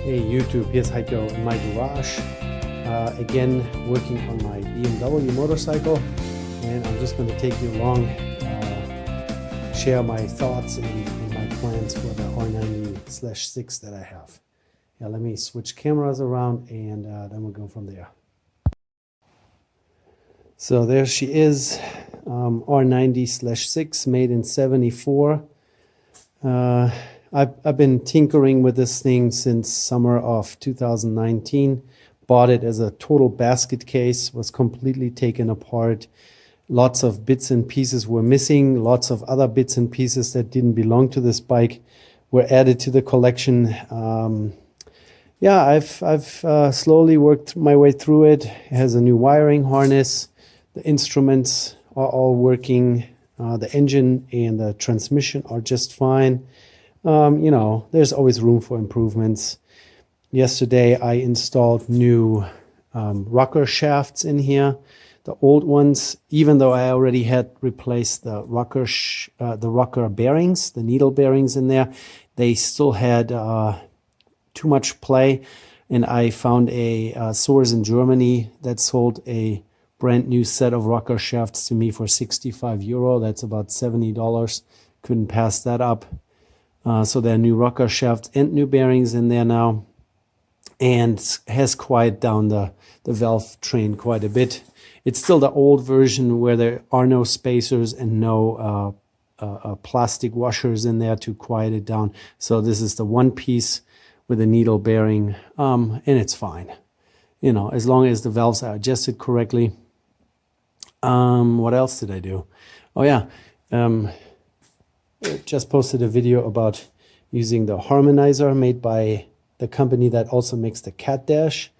Hey YouTube, here's Heiko in my garage. Again, working on my BMW motorcycle, and I'm just going to take you along, share my thoughts and my plans for the R90/6 that I have. Yeah, let me switch cameras around and then we'll go from there. So there she is, R90/6, made in '74. I've been tinkering with this thing since summer of 2019. Bought it as a total basket case, was completely taken apart. Lots of bits and pieces were missing. Lots of other bits and pieces that didn't belong to this bike were added to the collection. Yeah, I've slowly worked my way through it. It has a new wiring harness. The instruments are all working. The engine and the transmission are just fine. You know, there's always room for improvements. Yesterday, I installed new rocker shafts in here. The old ones, even though I already had replaced the rocker bearings, the needle bearings in there, they still had too much play. And I found a source in Germany that sold a brand new set of rocker shafts to me for €65. That's about $70. Couldn't pass that up. So there are new rocker shafts and new bearings in there now, and has quieted down the valve train quite a bit. It's still the old version where there are no spacers and no plastic washers in there to quiet it down. So this is the one piece with a needle bearing, and it's fine. You know, as long as the valves are adjusted correctly. What else did I do? Oh yeah. Just posted a video about using the Harmonizer made by the company that also makes the cat dash.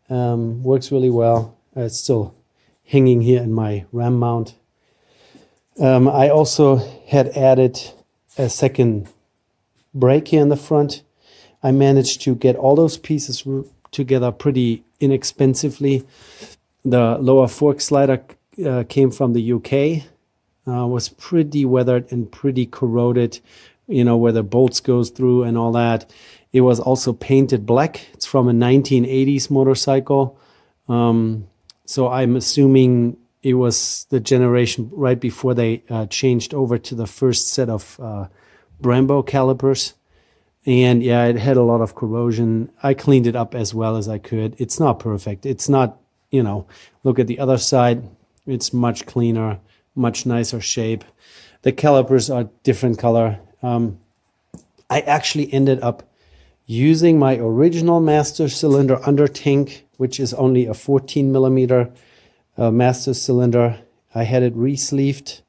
Works really well. It's still hanging here in my RAM mount. I also had added a second brake here in the front. I managed to get all those pieces together pretty inexpensively. The lower fork slider came from the UK. Was pretty weathered and pretty corroded, you know, where the bolts goes through and all that. It was also painted black. It's from a 1980s motorcycle. So I'm assuming it was the generation right before they changed over to the first set of Brembo calipers. And yeah, it had a lot of corrosion. I cleaned it up as well as I could. It's not perfect. It's not, you know, look at the other side. It's much cleaner, much nicer shape. The calipers are different color. I actually ended up using my original master cylinder under tank, which is only a 14mm master cylinder. I had it re-sleeved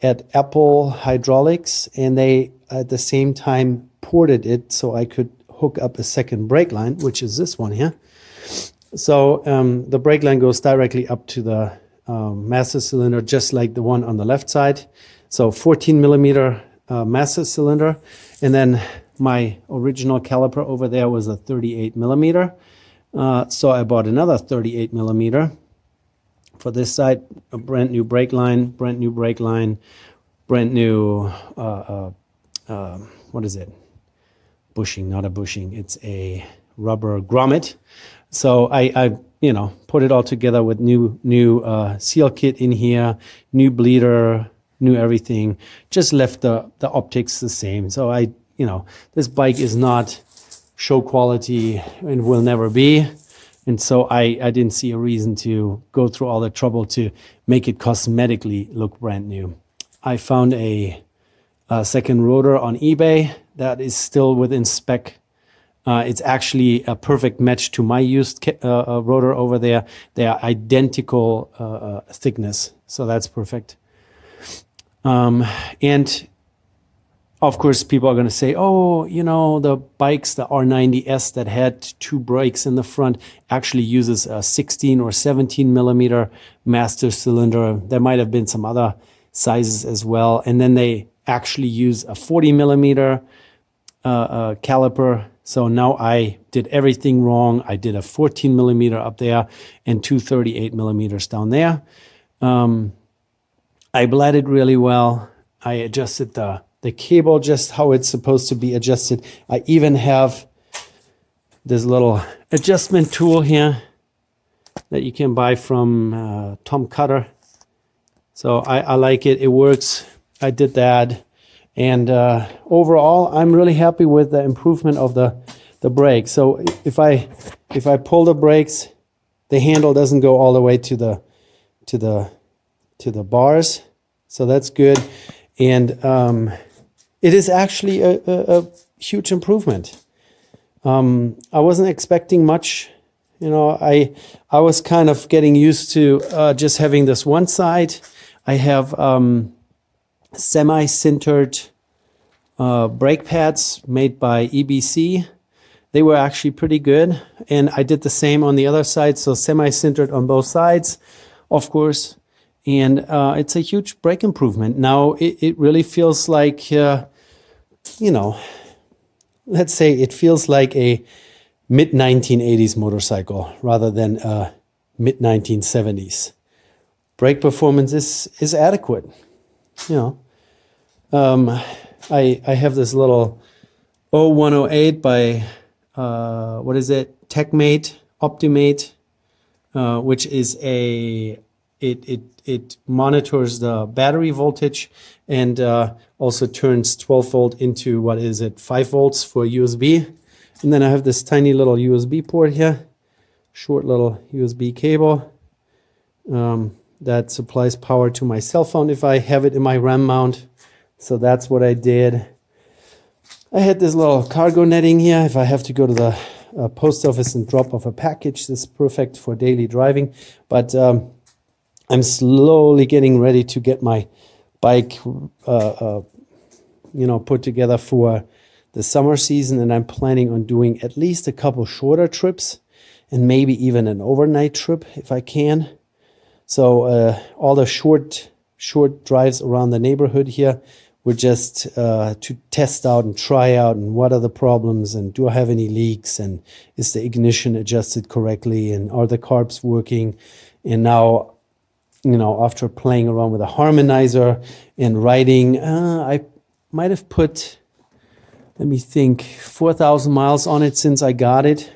at Apple Hydraulics, and they at the same time ported it so I could hook up a second brake line, which is this one here. So the brake line goes directly up to the master cylinder, just like the one on the left side. So 14mm master cylinder, and then my original caliper over there was a 38mm. So I bought another 38mm for this side. A brand new brake line, brand new brake line, brand new what is it? Bushing, not a bushing. It's a rubber grommet. So I you know, put it all together with new seal kit in here, new bleeder, new everything. Just left the optics the same. So you know, this bike is not show quality and will never be. And so I didn't see a reason to go through all the trouble to make it cosmetically look brand new. I found a second rotor on eBay that is still within spec. It's actually a perfect match to my used rotor over there. They are identical thickness, so that's perfect. And of course, people are going to say, oh, you know, the bikes, the R90S that had two brakes in the front actually uses a 16 or 17mm master cylinder. There might have been some other sizes as well. And then they actually use a 40mm caliper. So now I did everything wrong. I did a 14mm up there and two 38mm down there. I bled it really well. I adjusted the cable just how it's supposed to be adjusted. I even have this little adjustment tool here that you can buy from Tom Cutter. So I like it. It works. I did that. And overall, I'm really happy with the improvement of the brake. So if I pull the brakes, the handle doesn't go all the way to the bars. So that's good. And it is actually a huge improvement. I wasn't expecting much. You know, I was kind of getting used to just having this one side. I have semi-sintered brake pads made by EBC. They were actually pretty good. And I did the same on the other side. So semi-sintered on both sides, of course. And it's a huge brake improvement. Now it really feels like, you know, let's say it feels like a mid-1980s motorcycle rather than a mid-1970s. Brake performance is adequate. You know, I have this little 0108 by, what is it? TechMate, Optimate, which is it monitors the battery voltage and also turns 12 volt into, what is it, 5 volts for USB. And then I have this tiny little USB port here, short little USB cable that supplies power to my cell phone if I have it in my RAM mount. So that's what I did. I had this little cargo netting here. If I have to go to the post office and drop off a package, this is perfect for daily driving. But I'm slowly getting ready to get my bike, you know, put together for the summer season, and I'm planning on doing at least a couple shorter trips and maybe even an overnight trip if I can. So all the short drives around the neighborhood here were just to test out and try out and what are the problems and do I have any leaks and is the ignition adjusted correctly and are the carbs working. And now, you know, after playing around with a harmonizer and riding, I might have put, let me think, 4,000 miles on it since I got it,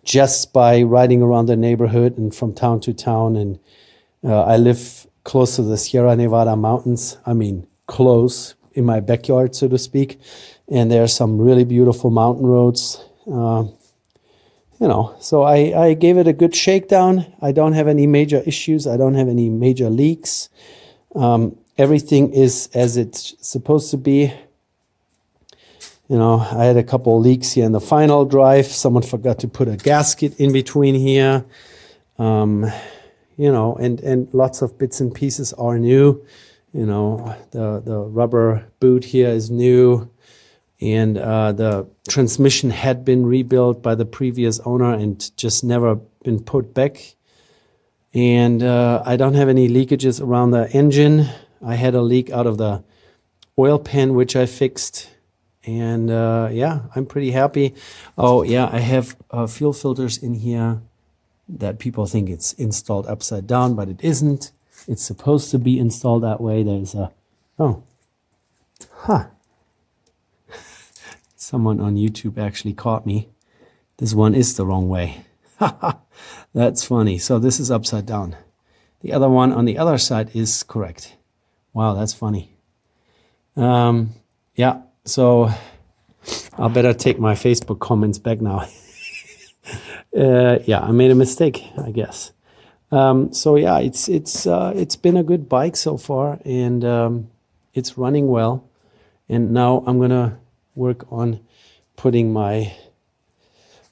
just by riding around the neighborhood and from town to town. And I live close to the Sierra Nevada mountains. I mean, close in my backyard, so to speak. And there are some really beautiful mountain roads. You know, so I gave it a good shakedown. I don't have any major issues. I don't have any major leaks. Everything is as it's supposed to be. You know, I had a couple of leaks here in the final drive. Someone forgot to put a gasket in between here. You know, and lots of bits and pieces are new. You know, the rubber boot here is new. And the transmission had been rebuilt by the previous owner and just never been put back. And I don't have any leakages around the engine. I had a leak out of the oil pan, which I fixed. And yeah, I'm pretty happy. Oh yeah, I have fuel filters in here that people think it's installed upside down, but it isn't. It's supposed to be installed that way. There's a, oh, huh. Someone on YouTube actually caught me. This one is the wrong way. That's funny. So this is upside down. The other one on the other side is correct. Wow, that's funny. Yeah, so I better take my Facebook comments back now. Yeah, I made a mistake, I guess. So yeah, it's been a good bike so far, and it's running well. And now I'm gonna work on putting my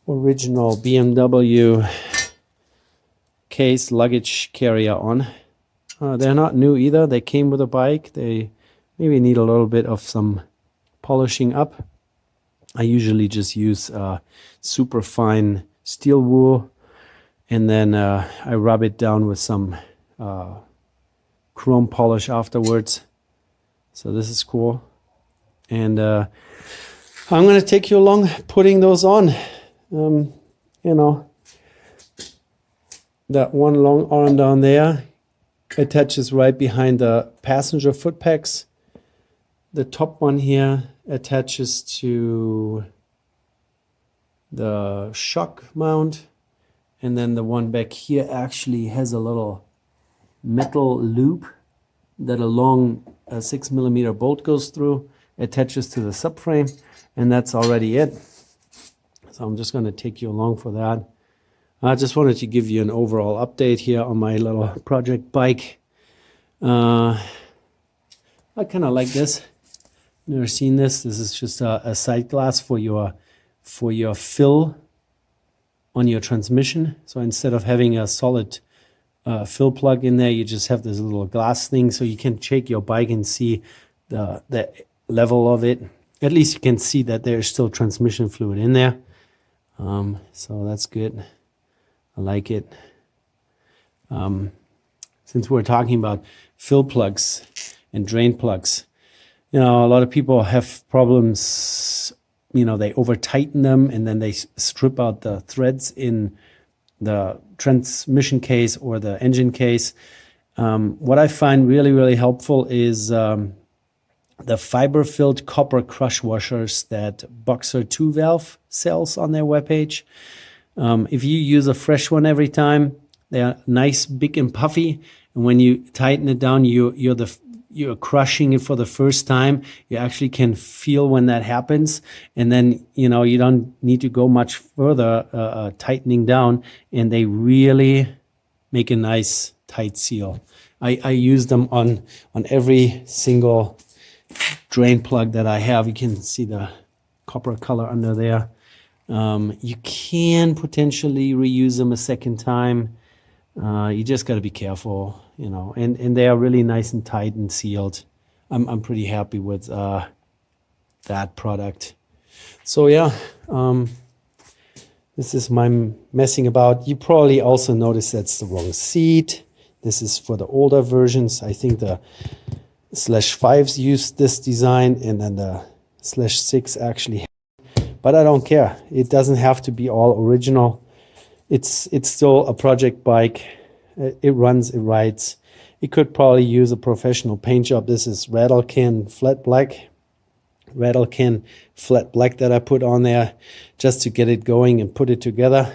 original BMW case luggage carrier on. They're not new either. They came with a bike. They maybe need a little bit of some polishing up. I usually just use super fine steel wool, and then I rub it down with some chrome polish afterwards. So this is cool. And I'm going to take you along putting those on. You know, that one long arm down there attaches right behind the passenger foot pegs. The top one here attaches to the shock mount, and then the one back here actually has a little metal loop that a long 6mm bolt goes through, attaches to the subframe, and that's already it. So I'm just going to take you along for that. I just wanted to give you an overall update here on my little project bike. I kind of like this. Never seen this. This is just a side glass for your fill on your transmission. So instead of having a solid fill plug in there, you just have this little glass thing, so you can shake your bike and see the level of it. At least you can see that there's still transmission fluid in there. So that's good. I like it. Since we're talking about fill plugs and drain plugs, a lot of people have problems. They over tighten them and then they strip out the threads in the transmission case or the engine case. What I find really, really helpful is the fiber-filled copper crush washers that Boxer 2 Valve sells on their webpage. If you use a fresh one every time, they are nice, big and puffy. And when you tighten it down, you're crushing it for the first time. You actually can feel when that happens. And then, you don't need to go much further tightening down. And they really make a nice tight seal. I use them on every single drain plug that I have. You can see the copper color under there. You can potentially reuse them a second time. You just got to be careful, and they are really nice and tight and sealed. I'm pretty happy with that product. So yeah, this is my messing about. You probably also noticed that's the wrong seat. This is for the older versions. I think the /5s used this design, and then the /6 actually. But I don't care. It doesn't have to be all original. It's still a project bike. It runs, it rides. It could probably use a professional paint job. This is Rattle Can Flat Black that I put on there just to get it going and put it together.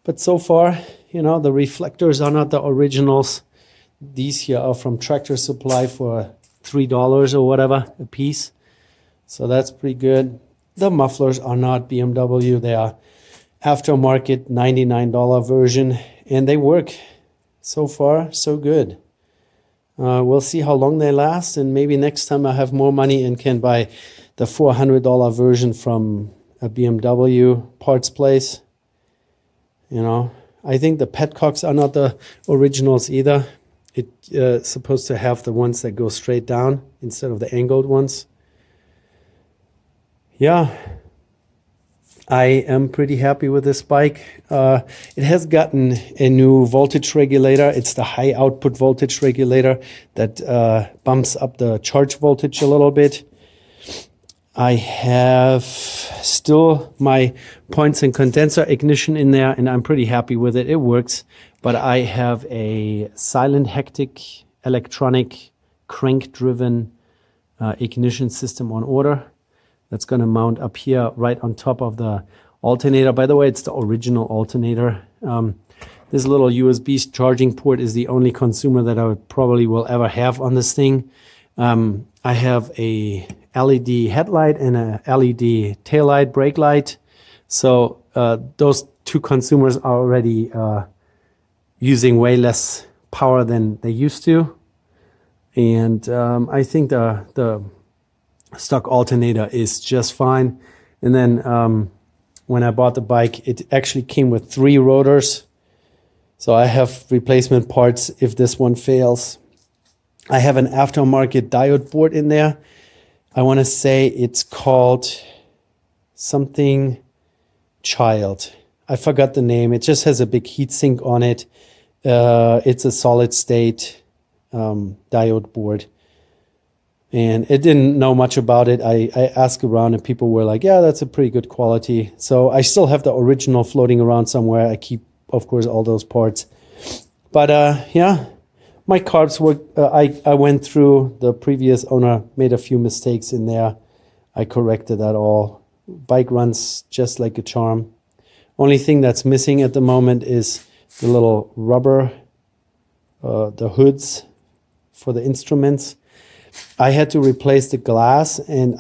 But so far, the reflectors are not the originals. These here are from Tractor Supply for $3 or whatever a piece. So that's pretty good. The mufflers are not BMW. They are aftermarket $99 version, and they work. So far, so good. We'll see how long they last, and maybe next time I have more money and can buy the $400 version from a BMW parts place. I think the petcocks are not the originals either. It's supposed to have the ones that go straight down instead of the angled ones. Yeah, I am pretty happy with this bike. It has gotten a new voltage regulator. It's the high output voltage regulator that bumps up the charge voltage a little bit. I have still my points and condenser ignition in there, and I'm pretty happy with it. It works, but I have a silent hectic electronic crank-driven ignition system on order. That's going to mount up here right on top of the alternator. By the way, it's the original alternator. This little USB charging port is the only consumer that I probably will ever have on this thing. I have a LED headlight and a LED taillight brake light. So those two consumers are already using way less power than they used to. And I think the stock alternator is just fine. And then when I bought the bike, it actually came with 3 rotors. So I have replacement parts if this one fails. I have an aftermarket diode board in there. I want to say it's called something Child. I forgot the name. It just has a big heatsink on it. It's a solid state diode board. And it didn't know much about it. I asked around and people were like, yeah, that's a pretty good quality. So I still have the original floating around somewhere. I keep, of course, all those parts. But yeah, my carbs were, I went through. The previous owner made a few mistakes in there. I corrected that all. Bike runs just like a charm. Only thing that's missing at the moment is the little rubber, the hoods for the instruments. I had to replace the glass, and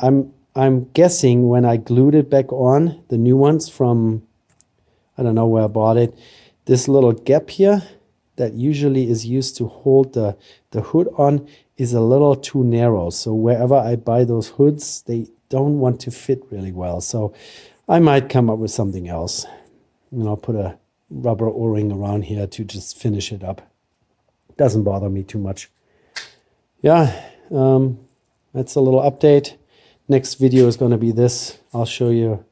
I'm guessing when I glued it back on, the new ones from, I don't know where I bought it, this little gap here that usually is used to hold the hood on is a little too narrow. So wherever I buy those hoods, they don't want to fit really well. So I might come up with something else. You know, put a rubber O-ring around here to just finish it up. Doesn't bother me too much. Yeah, that's a little update. Next video is going to be this. I'll show you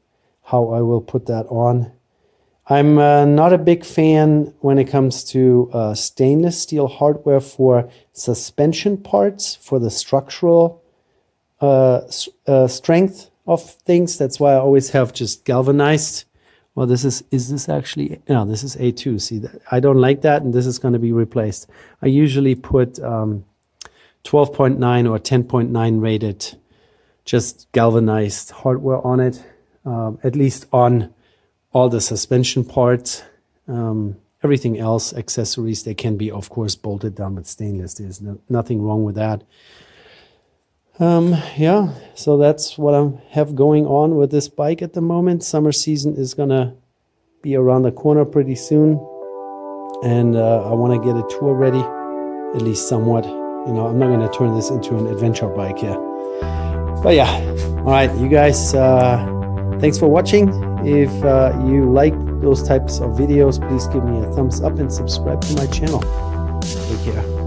how I will put that on. I'm not a big fan when it comes to stainless steel hardware for suspension parts, for the structural strength of things. That's why I always have just galvanized. Well, is this actually, no, this is A2. See, I don't like that, and this is going to be replaced. I usually put 12.9 or 10.9 rated, just galvanized hardware on it, at least on all the suspension parts. Everything else, accessories, they can be, of course, bolted down with stainless. There's nothing wrong with that. Yeah, so that's what I have going on with this bike at the moment. Summer season is gonna be around the corner pretty soon, and I want to get a tour ready, at least somewhat. You know, I'm not gonna turn this into an adventure bike here, but yeah. All right, you guys, thanks for watching. If you like those types of videos, please give me a thumbs up and subscribe to my channel. Take care.